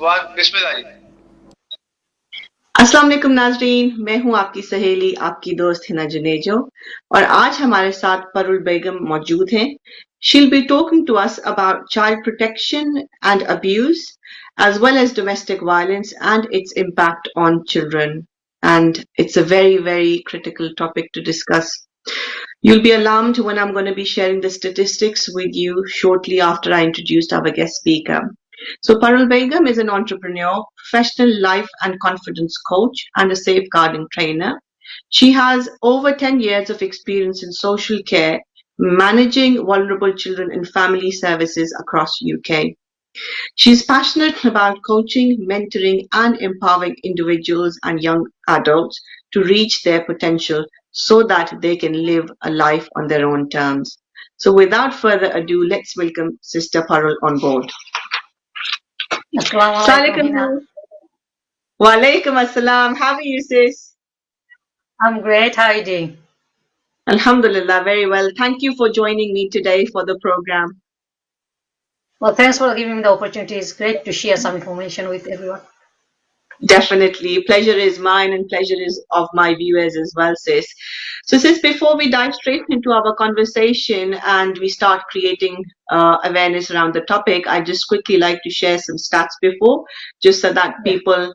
बिस्मिल्लाह जी। अस्सलाम वालेकुम नाजरीन, मैं हूं आपकी सहेली, आपकी दोस्त हिना जुनेजो और आज हमारे साथ परुल बेगम मौजूद हैं. She'll be talking to us about child protection and abuse, as well as domestic violence and its impact on children. And it's a very, very critical topic to discuss. You'll be alarmed when I'm going to be sharing the statistics with you shortly after I introduced our guest speaker. So Parul Begum is an entrepreneur, professional life and confidence coach, and a safeguarding trainer. She has over 10 years of experience in social care, managing vulnerable children in family services across UK. She's passionate about coaching, mentoring, and empowering individuals and young adults to reach their potential so that they can live a life on their own terms. So without further ado, let's welcome Sister Parul on board. Assalamualaikum. Walaikum assalam. How are you, sis? I'm great. How are you doing? Alhamdulillah, very well. Thank you for joining me today for the program. Well, thanks for giving me the opportunity. It's great to share some information with everyone. Definitely. Pleasure is mine and pleasure is of my viewers as well, sis. So, sis, before we dive straight into our conversation and we start creating awareness around the topic, I just quickly like to share some stats before, just so that people,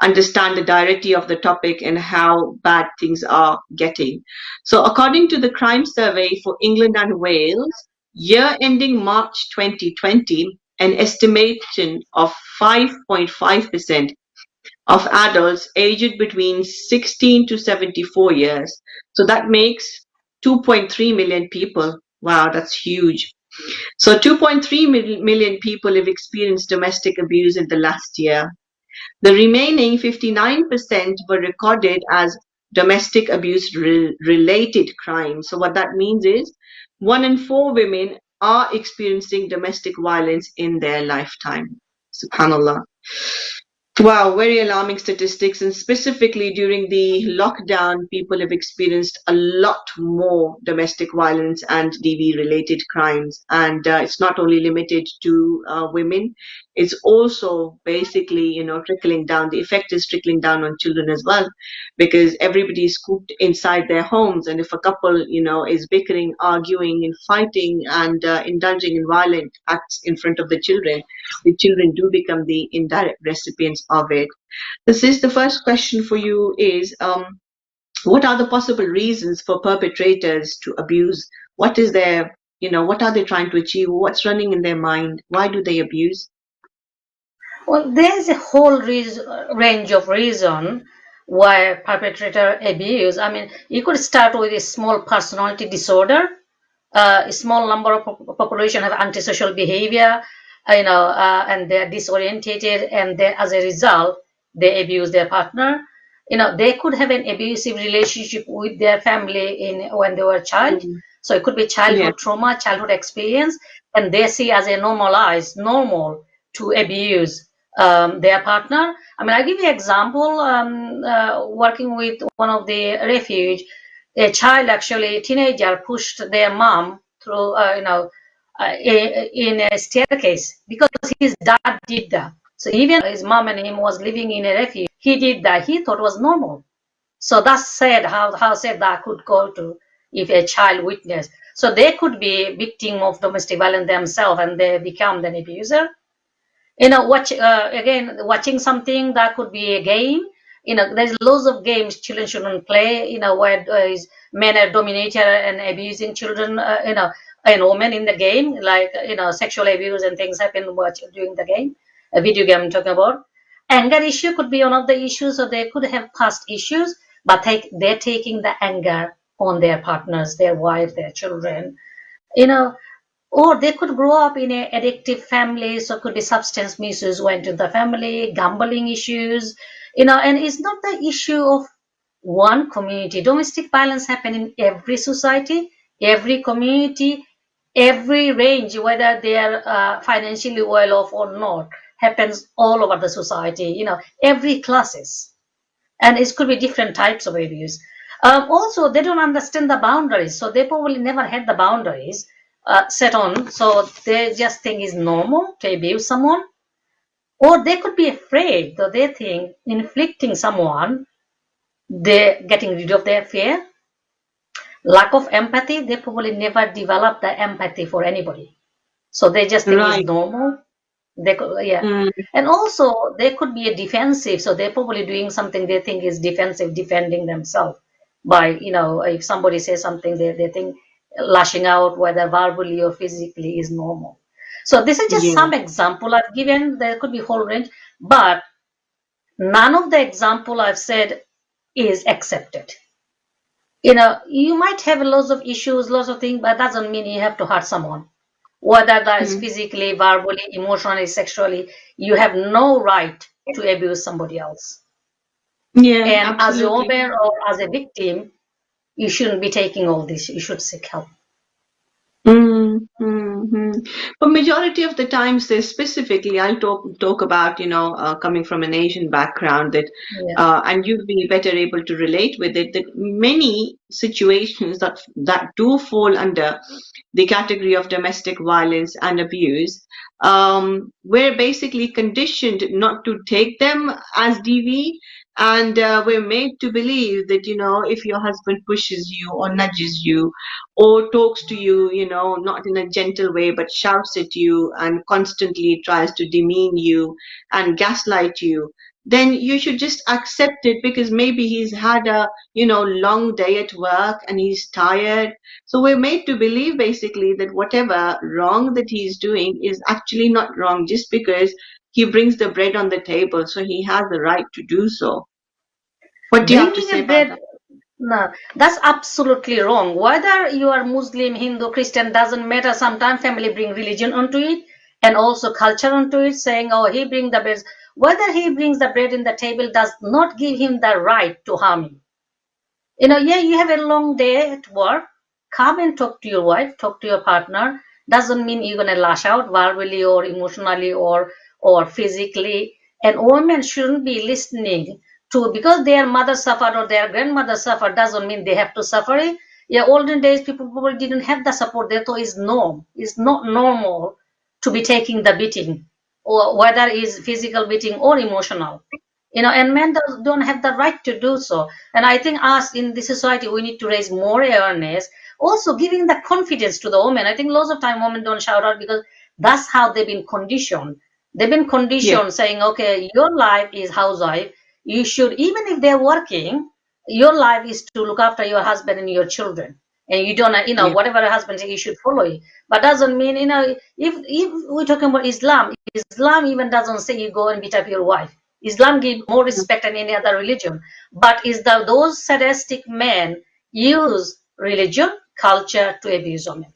understand the directly of the topic and how bad things are getting. So, according to the crime survey for England and Wales, year ending March 2020, an estimation of 5.5% of adults aged between 16 to 74 years. So that makes 2.3 million people. Wow, that's huge. So 2.3 million people have experienced domestic abuse in the last year. The remaining 59% were recorded as domestic abuse related crimes. So what that means is 1 in 4 women are experiencing domestic violence in their lifetime. Subhanallah. Wow, very alarming statistics. And specifically during the lockdown, people have experienced a lot more domestic violence and DV related crimes. And it's not only limited to women, it's also basically, trickling down. The effect is trickling down on children as well, because everybody is cooped inside their homes. And if a couple, is bickering, arguing, and fighting and indulging in violent acts in front of the children do become the indirect recipients of it. This is the first question for you is, what are the possible reasons for perpetrators to abuse? What is their, what are they trying to achieve? What's running in their mind? Why do they abuse? Well, there's a whole range of reason why perpetrator abuse. I mean, you could start with a small personality disorder. A small number of population have antisocial behavior, and they're disorientated, and as a result, they abuse their partner. They could have an abusive relationship with their family when they were a child. So it could be childhood trauma, childhood experience, and they see as a normal to abuse their partner. I mean, I'll give you an example. Working with one of the refuge, a child, actually a teenager, pushed their mom through, in a staircase because his dad did that. So even his mom and him was living in a refuge, he did that. He thought it was normal. So that's sad how sad that could go to if a child witnessed. So they could be victim of domestic violence themselves and they become an abuser. Watching something that could be a game. There's loads of games children shouldn't play. Where men are dominator and abusing children. And women in the game, like sexual abuse and things happen during the game. A video game I'm talking about. Anger issue could be one of the issues, so they could have past issues, but they're taking the anger on their partners, their wife, their children. Or they could grow up in an addictive family, so it could be substance misuse went to the family, gambling issues, and it's not the issue of one community. Domestic violence happen in every society, every community, every range, whether they are financially well off or not, happens all over the society, every classes. And it could be different types of abuse. Also, they don't understand the boundaries, so they probably never had the boundaries set on, so they just think it's normal to abuse someone. Or they could be afraid, though they think inflicting someone, they're getting rid of their fear. Lack of empathy, they probably never develop the empathy for anybody. So they just think it's Right. normal. They could, yeah. Mm, And also, they could be a defensive. So they're probably doing something they think is defensive, defending themselves by, if somebody says something, they think lashing out, whether verbally or physically, is normal. So this is just yeah. some example I've given. There could be whole range, but none of the example I've said is accepted. You might have lots of issues, lots of things, but that doesn't mean you have to hurt someone. Whether that is Mm, physically, verbally, emotionally, sexually, you have no right to abuse somebody else. yeah, And as a absolutely. woman or as a victim, you shouldn't be taking all this. You should seek help. Mm, But majority of the times, they specifically, I'll talk about, coming from an Asian background, that, Yeah. and you'd be better able to relate with it. That many situations that do fall under the category of domestic violence and abuse, we're basically conditioned not to take them as DV, and we're made to believe that, if your husband pushes you or nudges you or talks to you, not in a gentle way, but shouts at you and constantly tries to demean you and gaslight you, then you should just accept it, because maybe he's had a, long day at work and he's tired. So we're made to believe basically that whatever wrong that he's doing is actually not wrong, just because he brings the bread on the table, so he has the right to do so. What do you have to Bringing say a about bread, that? no, that's absolutely wrong. Whether you are Muslim, Hindu, Christian, doesn't matter. Sometimes family bring religion onto it and also culture onto it, saying, oh, he brings the bread. Whether he brings the bread in the table does not give him the right to harm you. Yeah, you have a long day at work. Come and talk to your wife, talk to your partner. Doesn't mean you're gonna lash out verbally or emotionally or physically. And women shouldn't be listening to, because their mother suffered or their grandmother suffered doesn't mean they have to suffer it. Yeah, olden days people probably didn't have the support. They thought it's norm. It's not normal to be taking the beating, or whether it's physical beating or emotional. And men don't have the right to do so. And I think us in the society, we need to raise more awareness, also giving the confidence to the women. I think lots of time women don't shout out because that's how they've been conditioned. They've been Yeah. conditioned saying, okay, your life is housewife. You should, even if they're working, your life is to look after your husband and your children. And you don't, Yeah. whatever a husband says, you should follow it. But doesn't mean, if we're talking about Islam even doesn't say you go and beat up your wife. Islam gives more respect than any other religion. But is that those sadistic men use religion, culture to abuse women?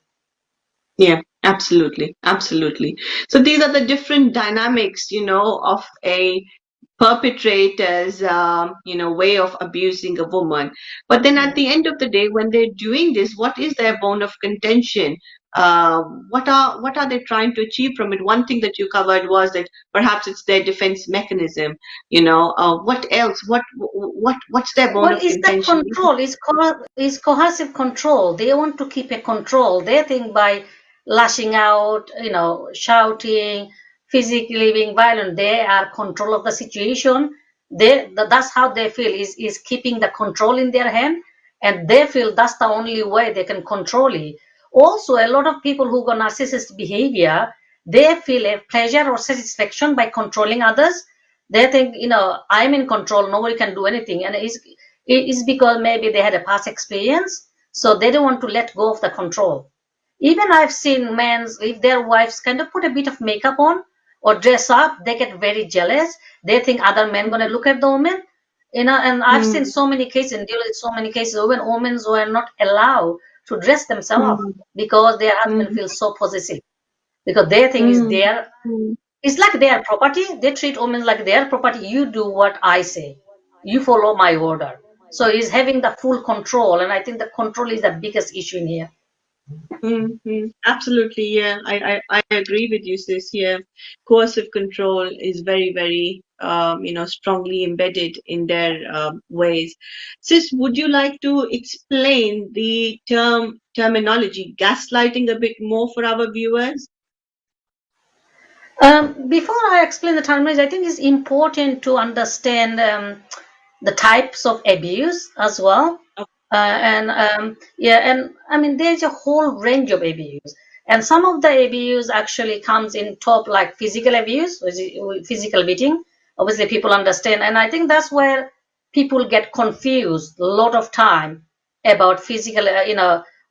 Yeah, absolutely, absolutely. So these are the different dynamics, of a perpetrator's, way of abusing a woman. But then at Yeah. the end of the day, when they're doing this, what is their bone of contention? Uh, what are they trying to achieve from it? One thing that you covered was that perhaps it's their defense mechanism. What else? What's their bone Well, of is the contention? control, is coercive control. They want to keep a control. They think by lashing out, shouting, physically being violent, they are control of the situation. That's how they feel, is keeping the control in their hand, and they feel that's the only way they can control it. Also, a lot of people who got narcissistic behavior, they feel a pleasure or satisfaction by controlling others. They think, I'm in control, nobody can do anything, and it is because maybe they had a past experience, so they don't want to let go of the control. Even I've seen men, if their wives kind of put a bit of makeup on or dress up, they get very jealous. They think other men gonna look at the woman. And I've seen Mm, so many cases and deal with so many cases when women were not allowed to dress themselves up mm, because their husband mm, feels so possessive. Because they think mm, mm. it's like their property. They treat women like their property. You do what I say. You follow my order. So he's having the full control, and I think the control is the biggest issue in here. Absolutely, yeah. I agree with you, sis. Yeah, coercive control is very, very, strongly embedded in their ways. Sis, would you like to explain the terminology gaslighting a bit more for our viewers? Before I explain the terminology, I think it's important to understand the types of abuse as well. And I mean, there's a whole range of abuse, and some of the abuse actually comes in top, like physical abuse, which is physical beating. Obviously, people understand, and I think that's where people get confused a lot of time about physical.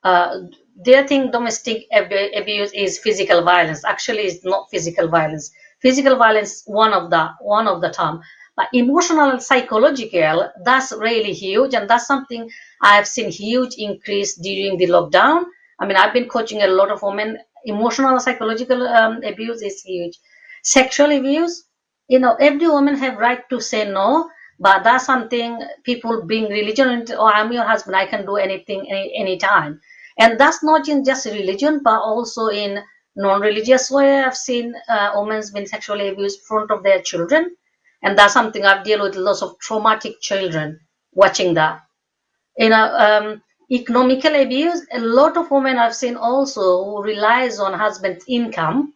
Uh, they think domestic abuse is physical violence. Actually, it's not physical violence. Physical violence one of the term, but emotional and psychological, that's really huge, and that's something I have seen huge increase during the lockdown. I mean, I've been coaching a lot of women. Emotional and psychological abuse is huge. Sexual abuse, every woman have right to say no, but that's something people bring religion into. Oh, I'm your husband, I can do anything anytime. And that's not in just religion, but also in non-religious way. I've seen women being sexually abused in front of their children, and that's something I've dealt with lots of traumatic children watching that. Economical abuse, a lot of women I've seen also who relies on husband's income.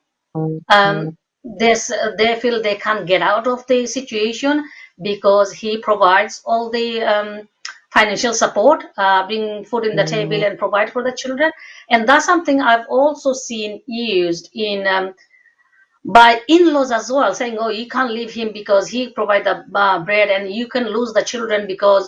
They feel they can't get out of the situation because he provides all the financial support, bring food in the table and provide for the children. And that's something I've also seen used in by in-laws as well, saying, "Oh, you can't leave him because he provide the bread, and you can lose the children because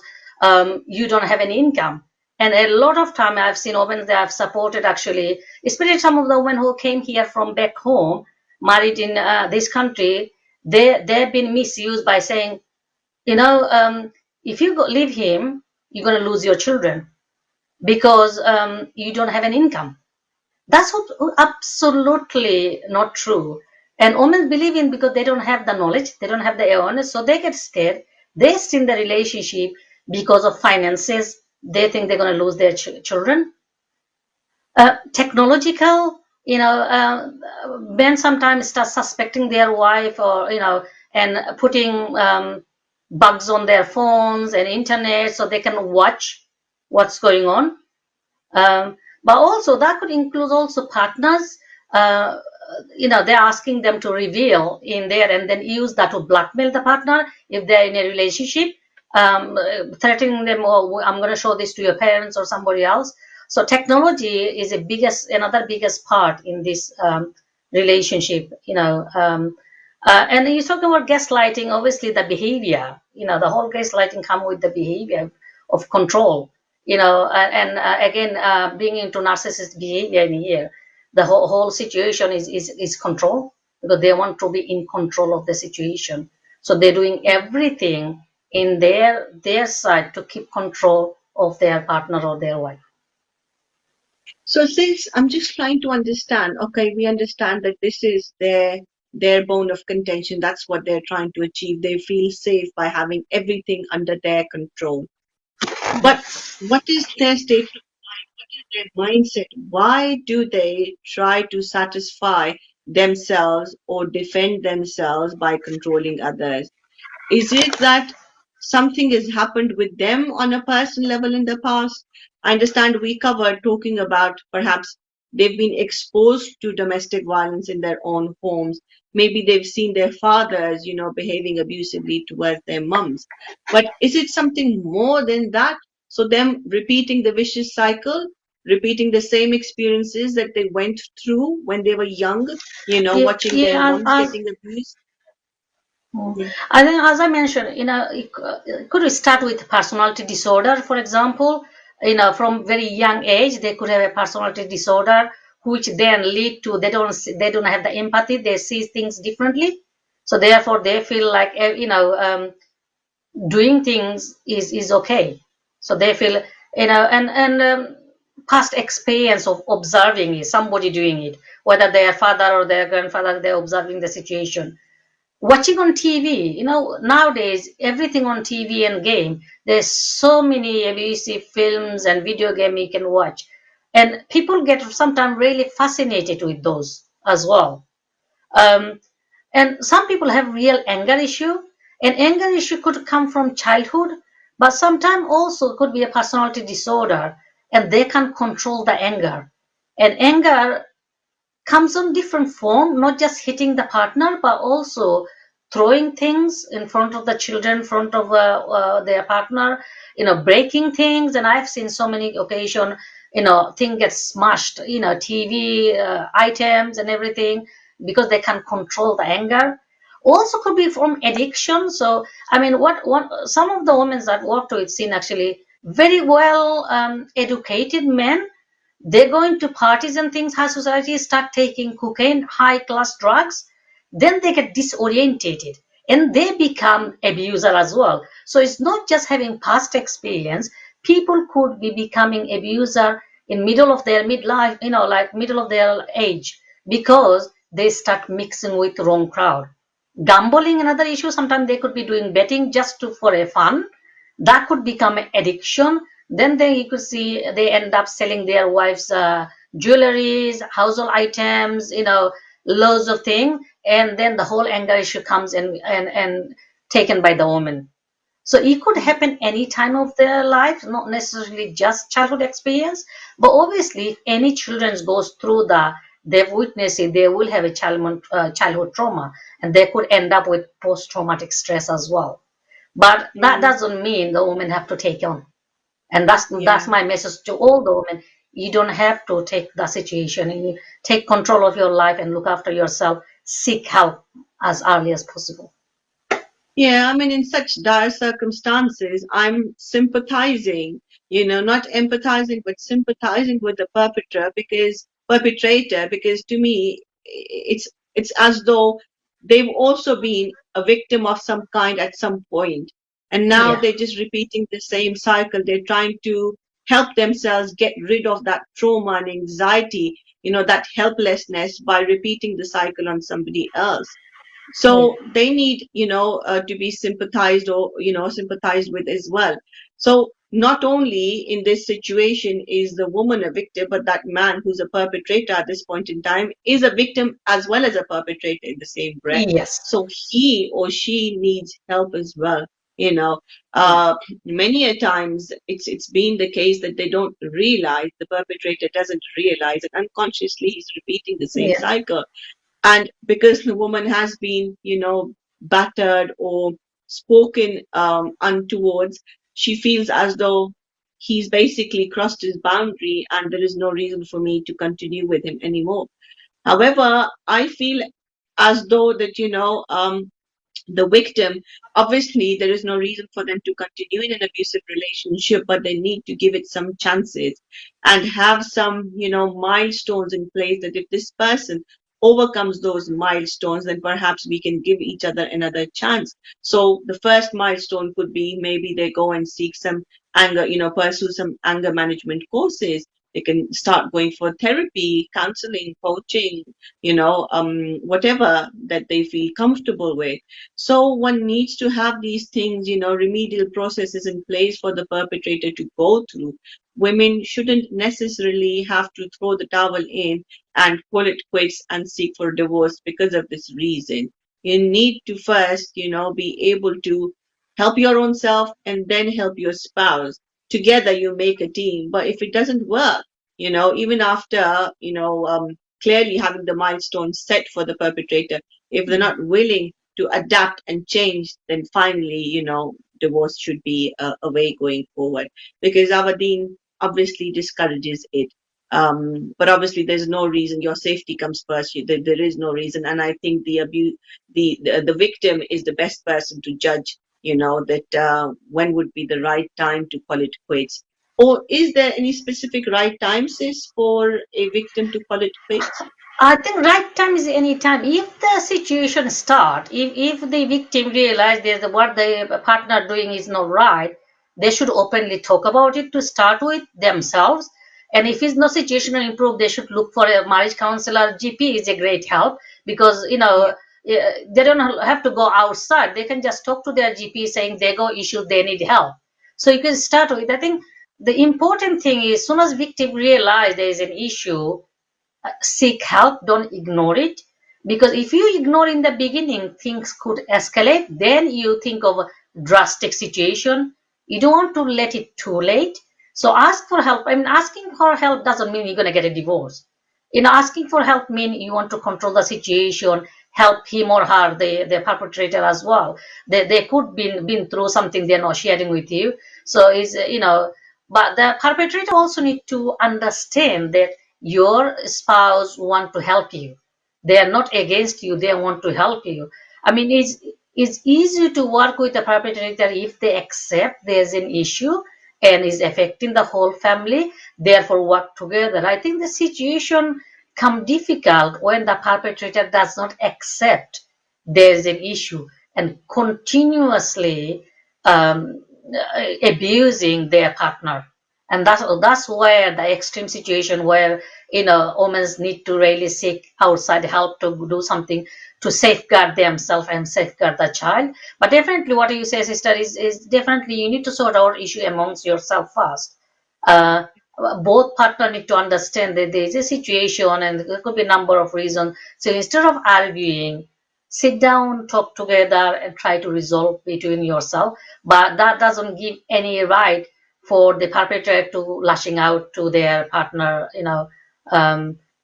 you don't have any income." And a lot of time I've seen women that have supported, actually, especially some of the women who came here from back home, married in this country. They've been misused by saying, if you leave him, you're going to lose your children because you don't have an income. That's absolutely not true. And women believe in because they don't have the knowledge, they don't have the awareness, so they get scared. They stay in the relationship because of finances. They think they're going to lose their children. Technological, men sometimes start suspecting their wife, or and putting bugs on their phones and internet so they can watch what's going on. But also that could include also partners. They're asking them to reveal in there and then use that to blackmail the partner if they're in a relationship, threatening them, "Oh, I'm going to show this to your parents or somebody else." So technology is another biggest part in this relationship. And you talk about gaslighting. Obviously, the behavior. The whole gaslighting come with the behavior of control. Again, being into narcissist behavior in here, the whole situation is control, because they want to be in control of the situation. So they're doing everything in their side to keep control of their partner or their wife. So since I'm just trying to understand, okay, we understand that this is their bone of contention. That's what they're trying to achieve. They feel safe by having everything under their control. But what is their state of mind? What is their mindset? Why do they try to satisfy themselves or defend themselves by controlling others? Is it that something has happened with them on a personal level in the past? I understand we covered talking about perhaps they've been exposed to domestic violence in their own homes. Maybe they've seen their fathers, behaving abusively towards their mums. But is it something more than that? So them repeating the vicious cycle, repeating the same experiences that they went through when they were young, watching their Yeah, moms getting abused? I think, as I mentioned, could we start with personality disorder, for example? From very young age, they could have a personality disorder, which then lead to they don't have the empathy. They see things differently, so therefore they feel like doing things is okay. So they feel and past experience of observing is somebody doing it, whether their father or their grandfather, they're observing the situation. Watching on TV, nowadays everything on TV and game, there's so many abusive films and video game you can watch, and people get sometimes really fascinated with those as well. um, and some people have real anger issue, and anger issue could come from childhood, but sometimes also could be a personality disorder, and they can control the anger. And anger comes on different form, not just hitting the partner, but also throwing things in front of the children, in front of their partner, breaking things. And I've seen so many occasion, thing gets smashed, TV items and everything, because they can control the anger. Also could be from addiction. So I mean, what some of the women that worked with seen actually very well educated men, they go into parties and things, high society, start taking cocaine, high class drugs, then they get disorientated and they become abuser as well. So it's not just having past experience. People could be becoming abuser in middle of their midlife, like middle of their age, because they start mixing with wrong crowd. Gambling, another issue. Sometimes they could be doing betting just for a fun. That could become an addiction. Then you could see they end up selling their wives' jewelries, household items, loads of things, and then the whole anger issue comes and taken by the woman. So it could happen any time of their life, not necessarily just childhood experience. But obviously, if any children goes through they've witnessed it, they will have a childhood trauma, and they could end up with post-traumatic stress as well. But that Mm, doesn't mean the women have to take on. And that's yeah. my message to all the women. You don't have to take the situation. You take control of your life and look after yourself. Seek help as early as possible. Yeah, I mean, in such dire circumstances, I'm sympathizing, not empathizing, but sympathizing with the perpetrator, because to me, it's as though they've also been a victim of some kind at some point, and now Yeah. they're just repeating the same cycle. They're trying to help themselves get rid of that trauma and anxiety, that helplessness by repeating the cycle on somebody else. Yeah. So they need to be sympathized, or sympathized with as well. So not only in this situation is the woman a victim, but that man who's a perpetrator at this point in time is a victim as well as a perpetrator in the same breath. Yes. So he or she needs help as well. you know Yeah. uh, Many a times it's been the case that they don't realize, the perpetrator doesn't realize, and unconsciously he's repeating the same Yeah. cycle. And because the woman has been battered or spoken untowards, she feels as though he's basically crossed his boundary and there is no reason for me to continue with him anymore. However, I feel as though that the victim, obviously there is no reason for them to continue in an abusive relationship, but they need to give it some chances and have some milestones in place, that if this person overcomes those milestones, then perhaps we can give each other another chance. So the first milestone could be maybe they go and seek some anger, pursue some anger management courses. They can start going for therapy, counseling, coaching, whatever that they feel comfortable with. So one needs to have these things, remedial processes in place for the perpetrator to go through. Women shouldn't necessarily have to throw the towel in and call it quits and seek for divorce because of this reason. You need to first, be able to help your own self and then help your spouse. Together you make a team. But if it doesn't work, even after, clearly having the milestone set for the perpetrator, if they're not willing to adapt and change, then finally, divorce should be a way going forward, because our deen obviously discourages it. But obviously, there's no reason. Your safety comes first. There is no reason, and I think the victim is the best person to judge. That when would be the right time to call it quits, or is there any specific right time, sis, for a victim to call it quits? I think right time is any time. If the situation start, if the victim realize that what the partner doing is not right, they should openly talk about it to start with themselves. And if it's no situation will improve, they should look for a marriage counselor. GP is a great help, because Yeah. they don't have to go outside. They can just talk to their GP saying they go issue, they need help. So you can start with. I think the important thing is, soon as victim realize there is an issue, seek help, don't ignore it. Because if you ignore in the beginning, things could escalate. Then you think of a drastic situation. You don't want to let it too late. So ask for help. I mean, asking for help doesn't mean you're going to get a divorce. Asking for help mean you want to control the situation, help him or her, the perpetrator as well. They could been through something they're not sharing with you. So is but the perpetrator also need to understand that your spouse want to help you. They are not against you. They want to help you. I mean, it's easy to work with a perpetrator if they accept there's an issue and is affecting the whole family, therefore work together. I think the situation come difficult when the perpetrator does not accept there's an issue and continuously abusing their partner. And that's where the extreme situation where women need to really seek outside help to do something to safeguard themselves and safeguard the child. But definitely what you say, sister, is definitely you need to sort out issue amongst yourself first. uh, Both partner need to understand that there is a situation and there could be a number of reasons. So instead of arguing, sit down, talk together, and try to resolve between yourself. But that doesn't give any right for the perpetrator to lashing out to their partner,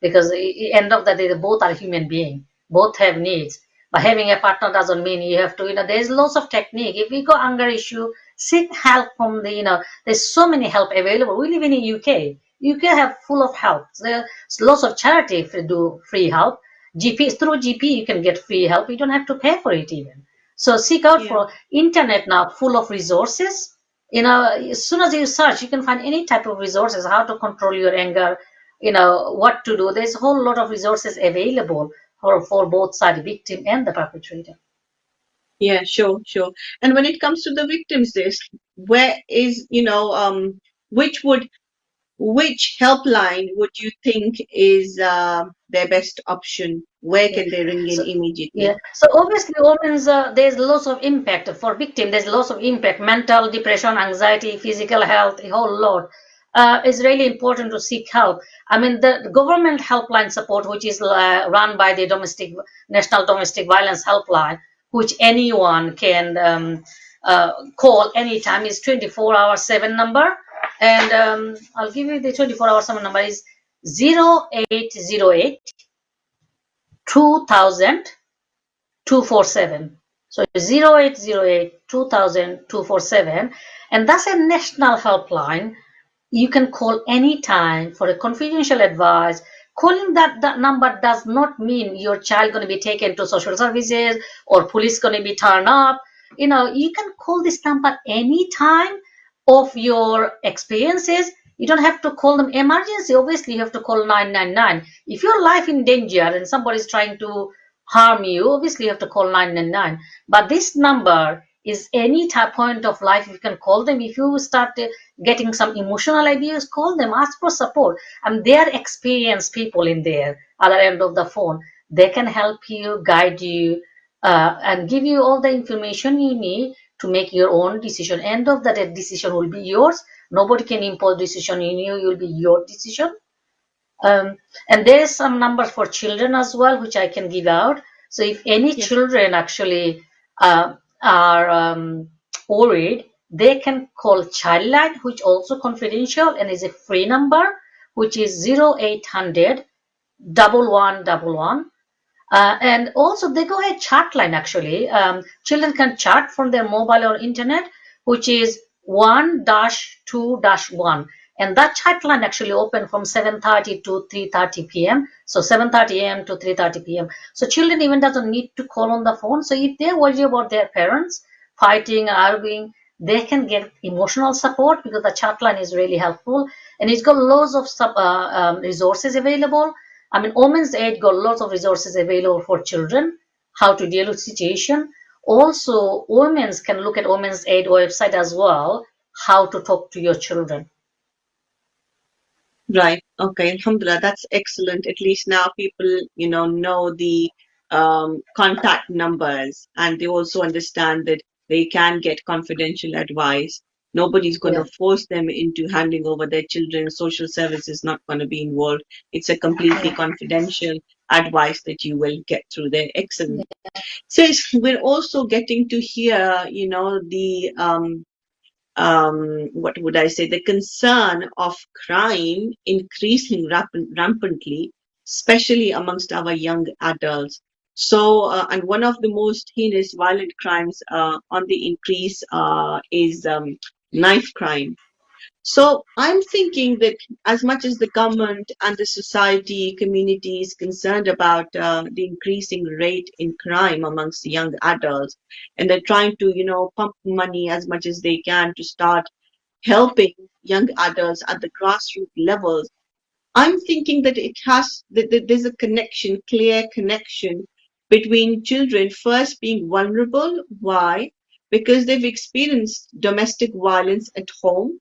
because end of the day, they both are human beings, both have needs. But having a partner doesn't mean you have to, there's lots of technique. If we go anger issue, seek help from there's so many help available. We live in the UK. UK have full of help. There's lots of charity if you do free help. GP through GP you can get free help. You don't have to pay for it even. So seek out Yeah. for internet now full of resources. As soon as you search, you can find any type of resources, how to control your anger, what to do. There's a whole lot of resources available for both sides, victim and the perpetrator. Yeah, sure, sure. And when it comes to the victims list, where is, which would which helpline would you think is their best option? Where Yeah. can they ring in So yeah. immediately? So obviously, women's there's lots of impact for victim. There's lots of impact: mental, depression, anxiety, physical health, a whole lot. It's really important to seek help. I mean, the government helpline support, which is run by the National Domestic Violence Helpline, which anyone can call anytime, is 24/7 number. And I'll give you the 24/7 number is 0808 2000 247. So 0808 2000 247, and that's a national helpline. You can call anytime for a confidential advice. Calling that number does not mean your child going to be taken to social services or police going to be turned up. You can call this number anytime of your experiences. You don't have to call them emergency. Obviously, you have to call 999. If your life in danger and somebody is trying to harm you, obviously you have to call 999. But this number is any type point of life. You can call them. If you start getting some emotional abuse, call them, ask for support. And they are experienced people in there, other end of the phone. They can help you, guide you, and give you all the information you need to make your own decision. End of the day, decision will be yours. Nobody can impose decision in you. It will be your decision. um, and there is some numbers for children as well, which I can give out. So if any Yeah. children actually are worried, they can call Childline, which also confidential and is a free number, which is 0800 1111. And also they go ahead chat line actually. Children can chat from their mobile or internet, which is 1-2-1. And that chat line actually open from 7:30 to 3:30 p.m. So 7:30 a.m. to 3:30 p.m. So children even doesn't need to call on the phone. So if they're worried about their parents fighting, arguing, they can get emotional support because the chat line is really helpful. And it's got loads of resources available. I mean, Women's Aid got lots of resources available for children, how to deal with situation. Also, women can look at Women's Aid website as well, how to talk to your children. Right. Okay. Alhamdulillah. That's excellent. At least now people, know the contact numbers, and they also understand that they can get confidential advice. Nobody's going Yeah, to force them into handing over their children. Social service is not going to be involved. It's a completely yeah, confidential advice that you will get through there. Excellent. So we're also getting to hear, the what would I say, the concern of crime increasing rampantly especially amongst our young adults. So, and one of the most heinous violent crimes on the increase is knife crime. So I'm thinking that as much as the government and the society, community is concerned about the increasing rate in crime amongst the young adults, and they're trying to, pump money as much as they can to start helping young adults at the grassroots levels, I'm thinking that there's a connection, clear connection between children first being vulnerable. Why? Because they've experienced domestic violence at home,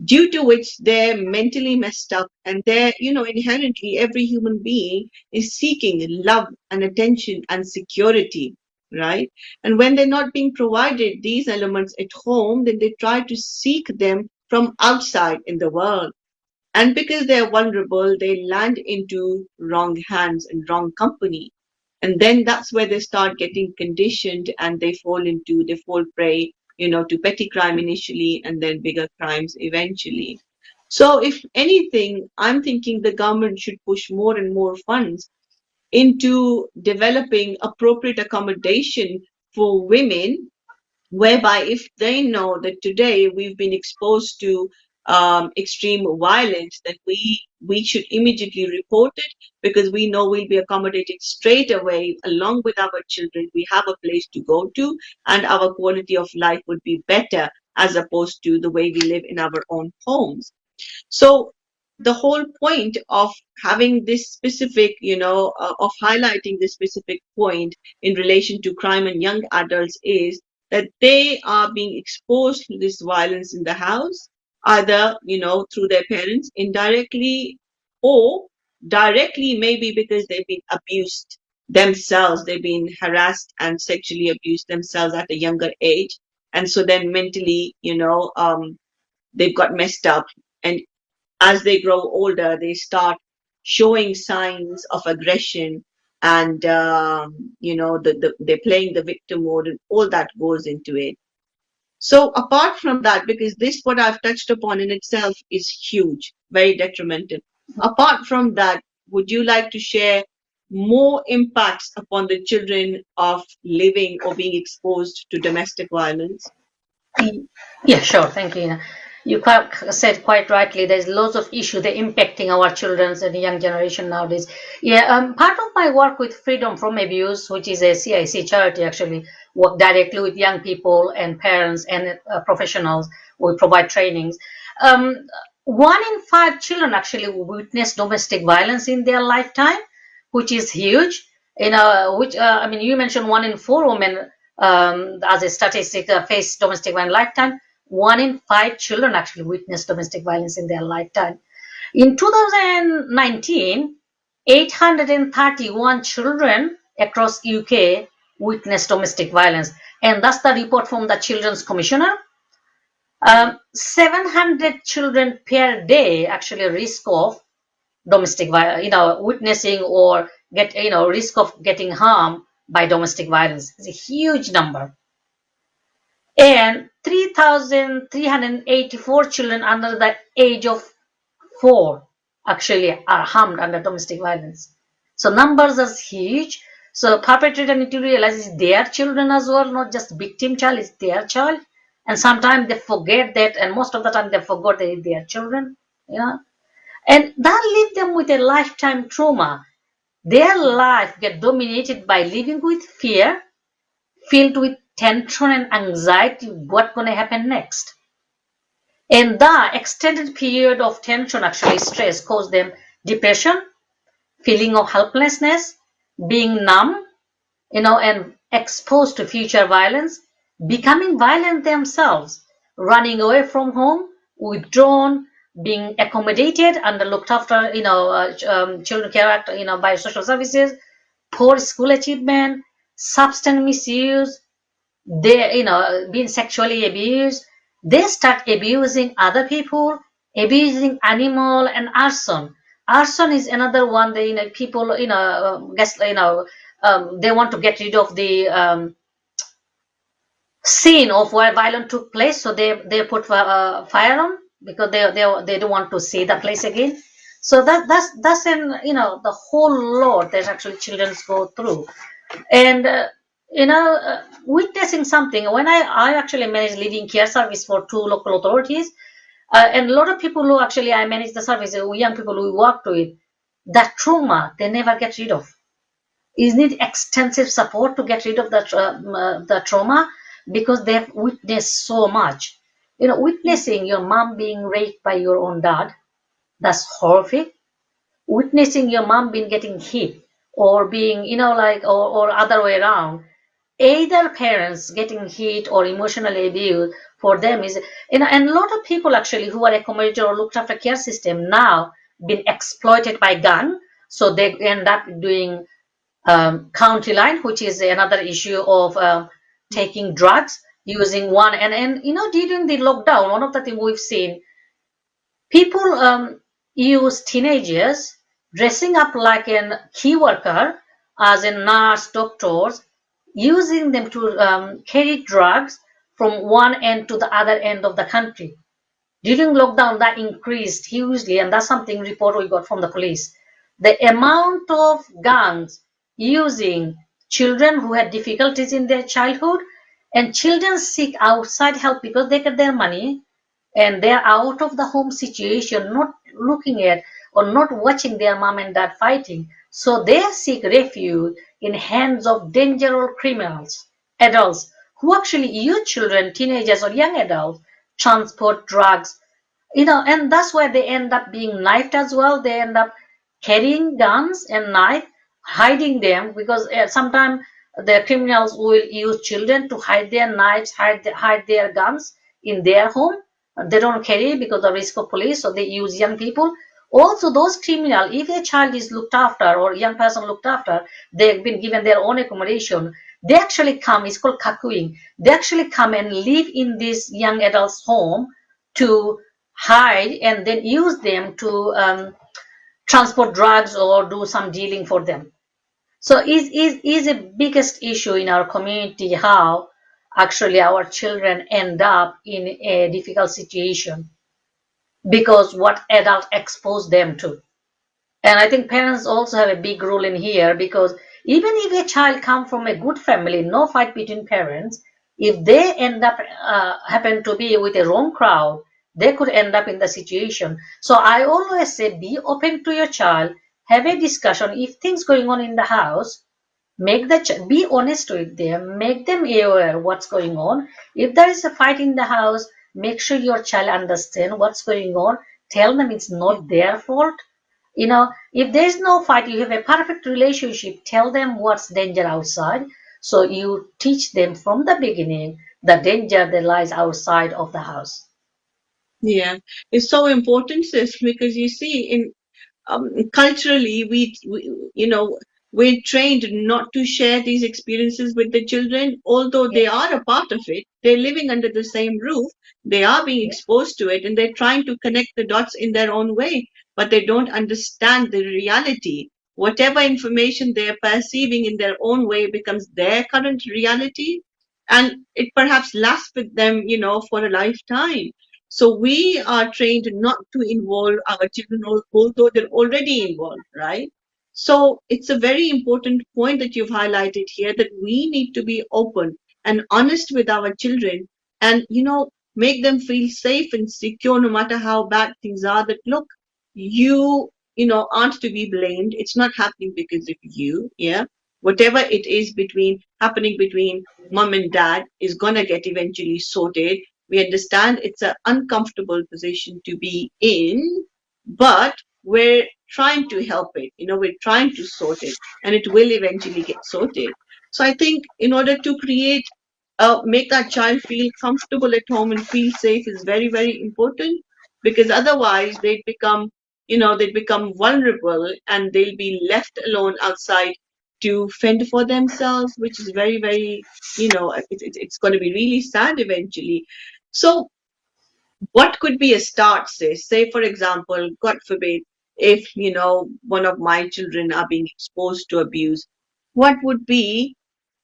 due to which they're mentally messed up, and they're, inherently every human being is seeking love and attention and security, right? And when they're not being provided these elements at home, then they try to seek them from outside in the world. And because they're vulnerable, they land into wrong hands and wrong company. And then that's where they start getting conditioned, and they fall prey, to petty crime initially and then bigger crimes eventually. So if anything, I'm thinking the government should push more and more funds into developing appropriate accommodation for women, whereby if they know that today we've been exposed to extreme violence, then we should immediately report it, because we know we'll be accommodated straight away along with our children. We have a place to go to, and our quality of life would be better as opposed to the way we live in our own homes. So the whole point of having this specific, of highlighting this specific point in relation to crime and young adults is that they are being exposed to this violence in the house, either, through their parents indirectly, or directly, maybe because they've been abused themselves, they've been harassed and sexually abused themselves at a younger age. And so then mentally, they've got messed up. And as they grow older, they start showing signs of aggression, and they're playing the victim mode, and all that goes into it. So apart from that, because this what I've touched upon in itself is huge, very detrimental. Apart from that, would you like to share more impacts upon the children of living or being exposed to domestic violence? Yeah, sure. Thank you. You said quite rightly. There's lots of issues that impacting our children and the young generation nowadays. Yeah, part of my work with Freedom from Abuse, which is a CIC charity, actually work directly with young people and parents and professionals. We provide trainings. Um, 1 in 5 children actually witness domestic violence in their lifetime, which is huge. Which I mean, you mentioned 1 in 4 women as a statistic face domestic violence lifetime. 1 in 5 children actually witness domestic violence in their lifetime. In 2019, 831 children across UK witnessed domestic violence, and that's the report from the Children's Commissioner. 700 children per day actually risk of domestic violence, witnessing or risk of getting harmed by domestic violence. It's a huge number. And 3,384 children under the age of 4 actually are harmed under domestic violence. So numbers are huge. So perpetrator need to realize it's their children as well, not just victim child, it's their child. And sometimes they forget that, and most of the time they forgot that it's their children. And that leaves them with a lifetime trauma. Their life get dominated by living with fear, filled with tension and anxiety, what's going to happen next. And the extended period of tension, actually stress, cause them depression, feeling of helplessness, being numb, and exposed to future violence, becoming violent themselves, running away from home, withdrawn, being accommodated and looked after, children care, by social services, poor school achievement, substance misuse, they, being sexually abused. They start abusing other people, abusing animal, and arson. Arson is another one. They, people, guess, they want to get rid of the scene of where violence took place, so they put fire on because they don't want to see the place again. So that's an the whole lot that actually children go through. And witnessing something when I actually manage living care service for two local authorities, and a lot of people who actually I manage the service, young people who work with, that trauma they never get rid of. You need extensive support to get rid of the trauma, because they've witnessed so much. Witnessing your mom being raped by your own dad, that's horrific. Witnessing your mom being getting hit, or being or other way around, either parents getting hit or emotionally abused, for them is, and a lot of people actually who are accommodated or looked after care system now been exploited by gang, so they end up doing county line, which is another issue of taking drugs, using one, and during the lockdown, one of the things we've seen, people use teenagers dressing up like a key worker, as a nurse, doctors, using them to carry drugs from one end to the other end of the country. During lockdown, that increased hugely, and that's something report we got from the police. The amount of gangs using children who had difficulties in their childhood, and children seek outside help because they get their money, and they're out of the home situation, not looking at or not watching their mom and dad fighting. So they seek refuge in hands of dangerous criminals, adults who actually use children, teenagers, or young adults, transport drugs, and that's why they end up being knifed as well. They end up carrying guns and knife, hiding them, because sometimes the criminals will use children to hide their knives, hide their guns in their home. They don't carry because of risk of police, so they use young people. Also, those criminal, if a child is looked after or young person looked after, they've been given their own accommodation. They actually come. It's called kakuing. They actually come and live in this young adult's home to hide, and then use them to transport drugs or do some dealing for them. So is a biggest issue in our community, how actually our children end up in a difficult situation because what adult expose them to. And I think parents also have a big role in here, because even if a child come from a good family, no fight between parents, if they end up happen to be with a wrong crowd, they could end up in the situation. So I always say, be open to your child, have a discussion. If things going on in the house, make the be honest with them, make them aware what's going on. If there is a fight in the house, make sure your child understand what's going on. Tell them it's not their fault. If there's no fight, you have a perfect relationship, tell them what's danger outside. So you teach them from the beginning the danger that lies outside of the house. Yeah, it's so important, sis, because you see, in culturally, we're trained not to share these experiences with the children, although they are a part of it. They're living under the same roof, they are being exposed to it, and they're trying to connect the dots in their own way, but they don't understand the reality. Whatever information they're perceiving in their own way becomes their current reality, and it perhaps lasts with them, for a lifetime. So we are trained not to involve our children, although they're already involved, right? So it's a very important point that you've highlighted here, that we need to be open and honest with our children, and, make them feel safe and secure no matter how bad things are. That, look, aren't to be blamed. It's not happening because of you. Yeah. Whatever it is happening between mom and dad is gonna get eventually sorted. We understand it's an uncomfortable position to be in, but we're trying to help it. We're trying to sort it, and it will eventually get sorted. So I think in order to make that child feel comfortable at home and feel safe is very, very important, because otherwise they'd become vulnerable, and they'll be left alone outside to fend for themselves, which is very, very, it's going to be really sad eventually. So what could be a start, say for example, God forbid, if one of my children are being exposed to abuse, what would be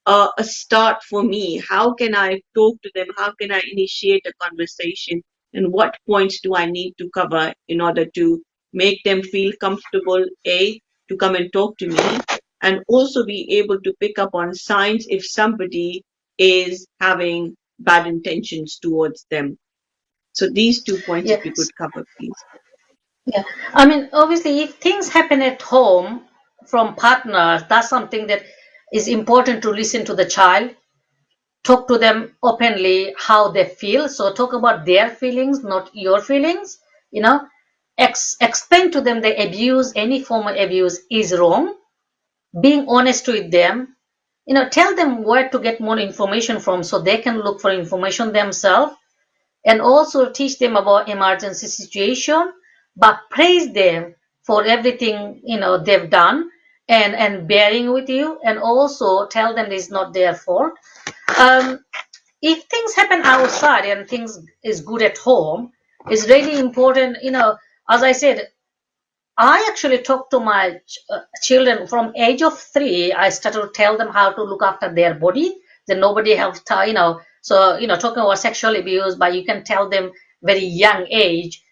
a start for me? How can I talk to them? How can I initiate a conversation? And what points do I need to cover in order to make them feel comfortable, to come and talk to me, and also be able to pick up on signs if somebody is having bad intentions towards them. So these 2 points, if you Yes. could cover, please. Yeah. I mean, obviously, if things happen at home from partners, that's something that is important to listen to the child, talk to them openly how they feel. So talk about their feelings, not your feelings. You know, explain to them that abuse, any form of abuse, is wrong. Being honest with them, tell them where to get more information from so they can look for information themselves, and also teach them about emergency situation, but praise them for everything they've done, and bearing with you, and also tell them it's not their fault. um, if things happen outside and things is good at home, it's really important. As I said, I actually talk to my children from age of 3. I started to tell them how to look after their body. Then nobody have time. So talking about sexual abuse, but you can tell them very young age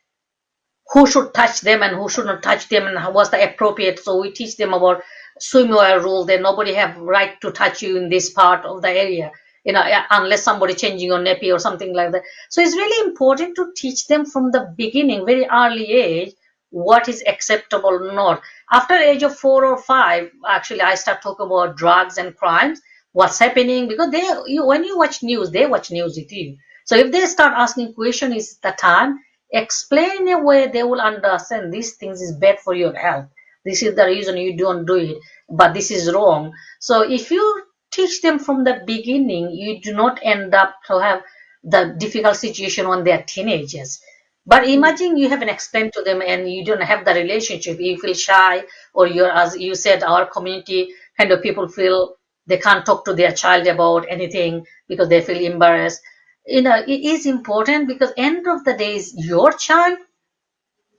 who should touch them and who should not touch them, and what's the appropriate. So we teach them about swimwear rule. That nobody have right to touch you in this part of the area, unless somebody changing your nappy or something like that. So it's really important to teach them from the beginning, very early age, what is acceptable or not. After age of 4 or 5, actually, I start talking about drugs and crimes, what's happening, because when you watch news, they watch news with you. So if they start asking question, is the time. Explain in a way they will understand these things is bad for your health. This is the reason you don't do it, but this is wrong. So if you teach them from the beginning, you do not end up to have the difficult situation when they are teenagers. But imagine you haven't explained to them and you don't have the relationship. You feel shy, or you're, as you said, our community kind of people feel they can't talk to their child about anything because they feel embarrassed. It is important, because end of the day is your child.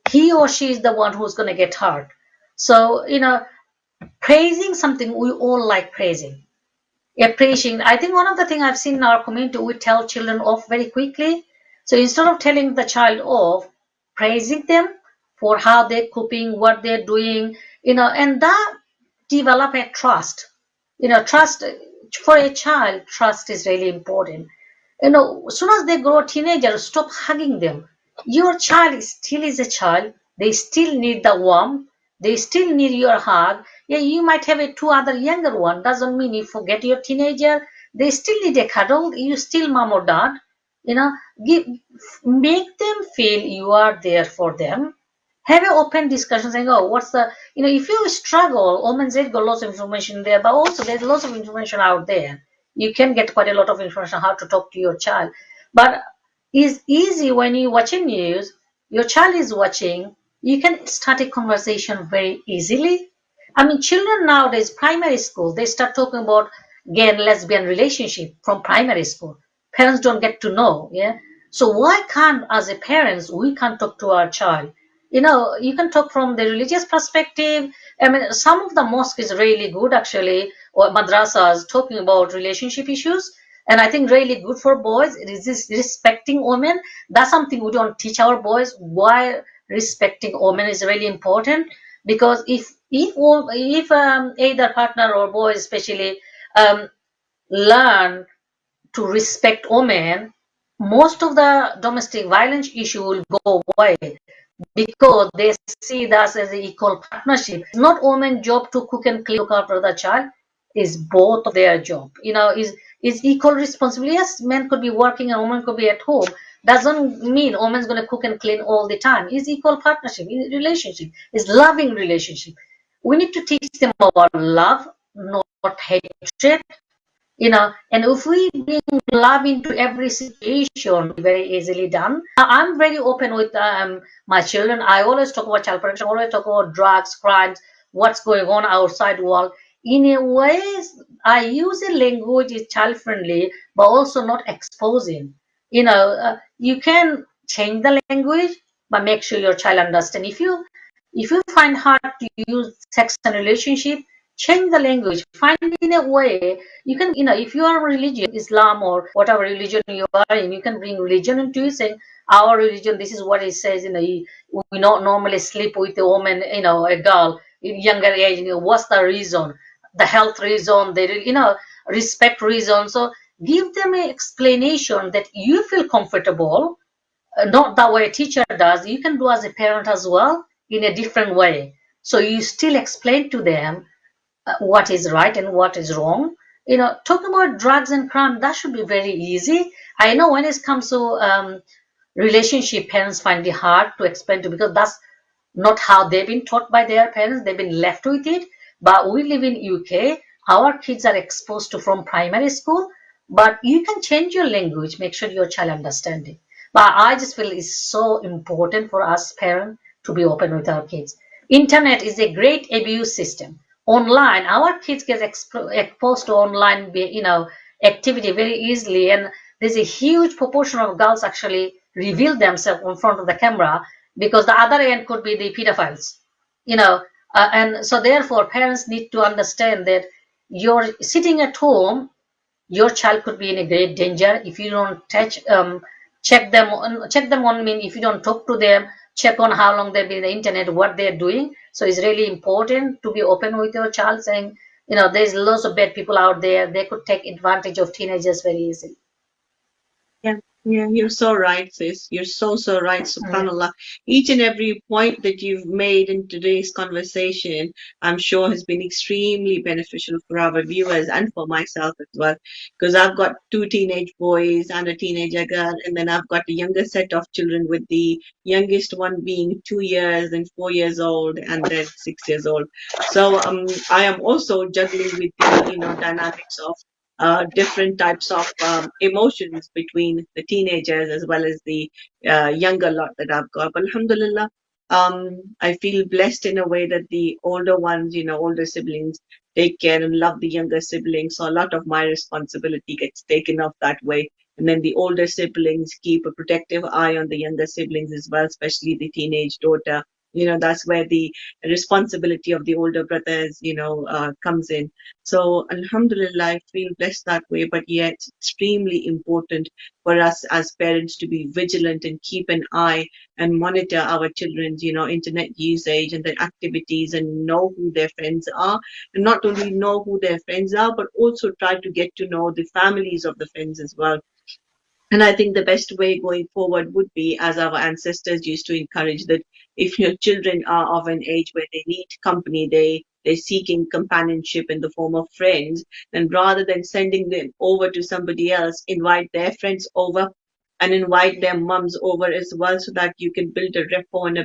He or she is the one who's going to get hurt. So praising something, we all like praising, appreciating. I think one of the things I've seen in our community, we tell children off very quickly. So instead of telling the child off, praising them for how they're coping, what they're doing, and that develop a trust. Trust for a child, trust is really important. As soon as they grow teenagers, stop hugging them. Your child still is a child. They still need the warmth. They still need your hug. Yeah, you might have a 2 other younger one. Doesn't mean you forget your teenager. They still need a cuddle. You still mom or dad. You know, give, make them feel you are there for them. Have an open discussion saying, oh, what's the, if you struggle, Women's Aid got lots of information there, but also there's lots of information out there. You can get quite a lot of information how to talk to your child. But it's easy when you watch a news, your child is watching, you can start a conversation very easily. I mean, children nowadays, primary school, they start talking about gay and lesbian relationship from primary school. Parents don't get to know, yeah. So why can't, as a parents, we can't talk to our child? You can talk from the religious perspective. I mean, some of the mosque is really good actually, or madrasas talking about relationship issues, and I think really good for boys. It is this respecting women. That's something we don't teach our boys. Why respecting women is really important, because if either partner or boy especially learn to respect women, most of the domestic violence issue will go away, because they see that as an equal partnership. It's not women's job to cook and clean, look after the child. Is both of their job. Is equal responsibility. Yes, men could be working and women could be at home. Doesn't mean woman's going to cook and clean all the time. Is equal partnership, is relationship, is loving relationship. We need to teach them about love, not hatred. And if we bring love into every situation, very easily done. I'm very open with my children. I always talk about child protection, always talk about drugs, crimes, what's going on outside world. In a way, I use a language is child friendly, but also not exposing. You can change the language, but make sure your child understand. If you find hard to use sex and relationship, change the language, find in a way you can, if you are religion, Islam or whatever religion you are in, you can bring religion into it, saying our religion, this is what it says, we not normally sleep with a woman, a girl in younger age, what's the reason, the health reason, they respect reason. So give them an explanation that you feel comfortable, not the way a teacher does. You can do as a parent as well in a different way. So you still explain to them what is right and what is wrong. Talking about drugs and crime, that should be very easy. I know when it comes to relationship, parents find it hard to explain to, because that's not how they've been taught by their parents. They've been left with it. But we live in UK. Our kids are exposed to from primary school. But you can change your language, make sure your child understands it. But I just feel it's so important for us parents to be open with our kids. Internet is a great abuse system. Online, our kids get exposed to online, activity very easily, and there's a huge proportion of girls actually reveal themselves in front of the camera, because the other end could be the pedophiles, you know, and so therefore parents need to understand that you're sitting at home, your child could be in a great danger if you don't check them on, mean, if you don't talk to them, check on how long they've been on the internet, what they're doing. So it's really important to be open with your child, saying, there's lots of bad people out there, they could take advantage of teenagers very easily. Yeah, yeah, you're so right, sis. You're so right. Subhanallah. Each and every point that you've made in today's conversation, I'm sure has been extremely beneficial for our viewers and for myself as well. Because I've got two teenage boys and a teenager girl, and then I've got a younger set of children, with the youngest one being 2 years and 4 years old, and then 6 years old. So I am also juggling with the dynamics of different types of emotions between the teenagers as well as the younger lot that I've got. But alhamdulillah, I feel blessed in a way that the older ones, older siblings, take care and love the younger siblings. So a lot of my responsibility gets taken off that way. And then the older siblings keep a protective eye on the younger siblings as well, especially the teenage daughter. That's where the responsibility of the older brothers, comes in. So, Alhamdulillah, I feel blessed that way, but yet it's extremely important for us as parents to be vigilant and keep an eye and monitor our children's, internet usage and their activities, and know who their friends are. And not only know who their friends are, but also try to get to know the families of the friends as well. And I think the best way going forward would be, as our ancestors used to encourage, that if your children are of an age where they need company, they're seeking companionship in the form of friends, then rather than sending them over to somebody else, invite their friends over and invite their mums over as well, so that you can build a rapport and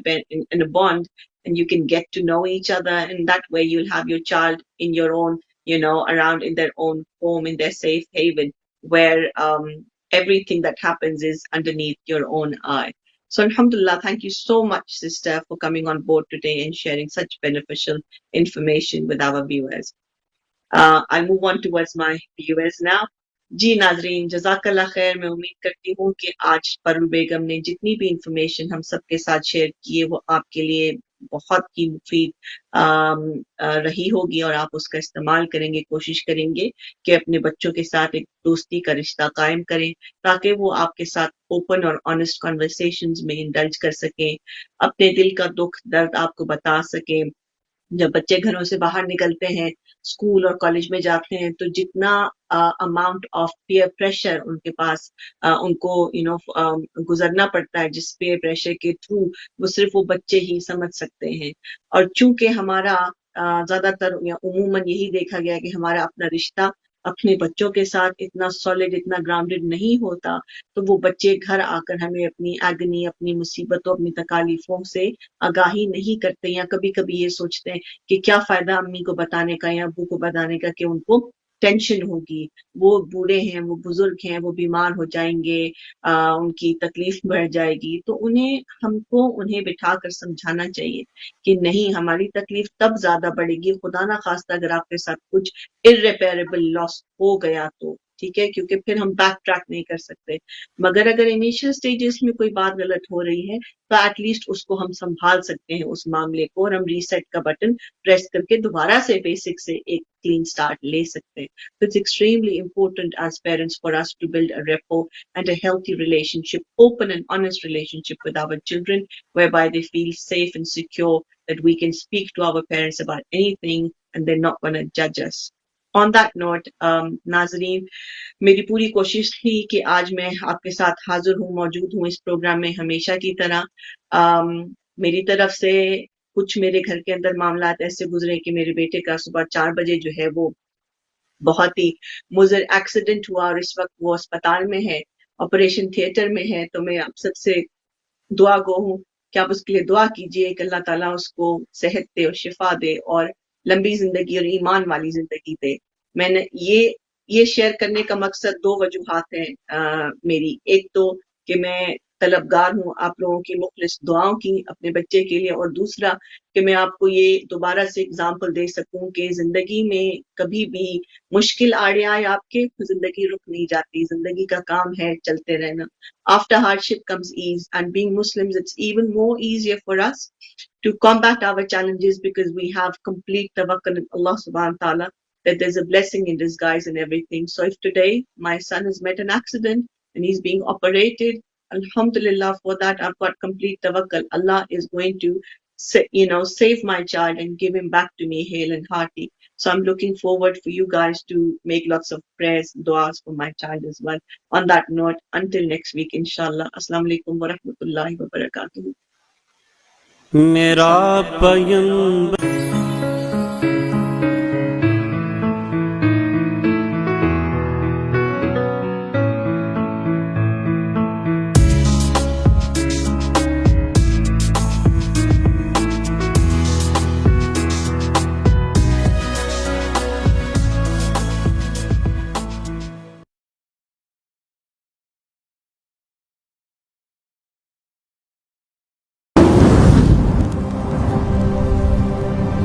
a bond, and you can get to know each other. And that way you'll have your child in your own, around in their own home, in their safe haven, where everything that happens is underneath your own eye. So, Alhamdulillah, thank you so much, sister, for coming on board today and sharing such beneficial information with our viewers. I'll move on towards my viewers now. जी नाजरीन, जजाकल्ला खैर। मैं उम्मीद करती हूँ कि आज परुल बेगम ने जितनी भी इंफॉर्मेशन हम सबके साथ शेयर की है वो आपके लिए बहुत ही मुफीद रही होगी, और आप उसका इस्तेमाल करेंगे, कोशिश करेंगे कि अपने बच्चों के साथ एक दोस्ती का रिश्ता कायम करें, ताकि वो आपके साथ ओपन और ऑनेस्ट कन्वर्सेशंस में इंडल्ज कर सकें, अपने दिल का दुख दर्द आपको बता सकें। जब बच्चे घरों से बाहर निकलते हैं, स्कूल और कॉलेज में जाते हैं, तो जितना अमाउंट ऑफ पीयर प्रेशर उनके पास उनको गुजरना पड़ता है, जिस पीयर प्रेशर के थ्रू, वो सिर्फ वो बच्चे ही समझ सकते हैं। और चूंकि हमारा ज्यादातर या उमूमन यही देखा गया है कि हमारा अपना रिश्ता अपने बच्चों के साथ इतना सॉलिड, इतना ग्राउंडेड नहीं होता, तो वो बच्चे घर आकर हमें अपनी एगनी, अपनी मुसीबतों, अपनी तकालीफों से आगाही नहीं करते, या कभी कभी ये सोचते हैं कि क्या फायदा अम्मी को बताने का या अब्बू को बताने का, कि उनको टेंशन होगी, वो बूढ़े हैं, वो बुजुर्ग हैं, वो बीमार हो जाएंगे, उनकी तकलीफ बढ़ जाएगी। तो हमको उन्हें बिठाकर समझाना चाहिए कि नहीं, हमारी तकलीफ तब ज्यादा बढ़ेगी, खुदा ना खास्ता अगर आपके साथ कुछ इर्रेपेरेबल लॉस हो गया तो। ठीक है, क्योंकि फिर हम बैक ट्रैक नहीं कर सकते। मगर अगर इनिशियल स्टेजेस में कोई बात गलत हो रही है तो एटलीस्ट उसको हम संभाल सकते हैं उस मामले को, और हम रीसेट का बटन प्रेस करके दोबारा से बेसिक से एक क्लीन स्टार्ट ले सकते हैं। So it's extremely important as parents for us to build a rapport and a healthy relationship, open and honest relationship with our children, whereby they feel safe and secure that we can speak to our parents about anything and they're not going to judge us. On that note, नाजरीन, मेरी पूरी कोशिश थी कि आज मैं आपके साथ हाजिर हूँ, मौजूद हूँ इस प्रोग्राम में हमेशा की तरह। मेरी तरफ से कुछ मेरे घर के अंदर मामलात ऐसे गुजरे कि मेरे बेटे का सुबह 4 बजे जो है वो बहुत ही मुज़र एक्सीडेंट हुआ और इस वक्त वो अस्पताल में है, ऑपरेशन थिएटर में है। तो मैं आप सबसे दुआ गो हूँ कि आप उसके लिए दुआ कीजिए कि अल्लाह ताला उसको सेहत दे और शिफा दे और लंबी जिंदगी और ईमान वाली जिंदगी दे। मैंने ये शेयर करने का मकसद 2 वजूहात हैं मेरी। एक तो कि मैं तलबगार हूँ आप लोगों की मुखलिस दुआओं की अपने बच्चे के लिए, और दूसरा कि मैं आपको ये दोबारा से एग्जांपल दे सकूं कि जिंदगी में कभी भी मुश्किल आड़े आए आपके तो जिंदगी रुक नहीं जाती, जिंदगी का काम है चलते रहना। After hardship comes ease, and being Muslims, it's even more easier for us to combat our challenges because we have complete tawakkul in Allah subhanahu wa ta'ala, that there's a blessing in disguise and everything. So if today my son has met an accident and he's being operated, alhamdulillah for that, I've got complete tawakkul. Allah is going to save my child and give him back to me hale and hearty. So I'm looking forward for you guys to make lots of prayers, duas for my child as well. On that note, until next week, inshallah. Assalamu alaikum wa rahmatullahi wa barakatuh. मेरा पयंबर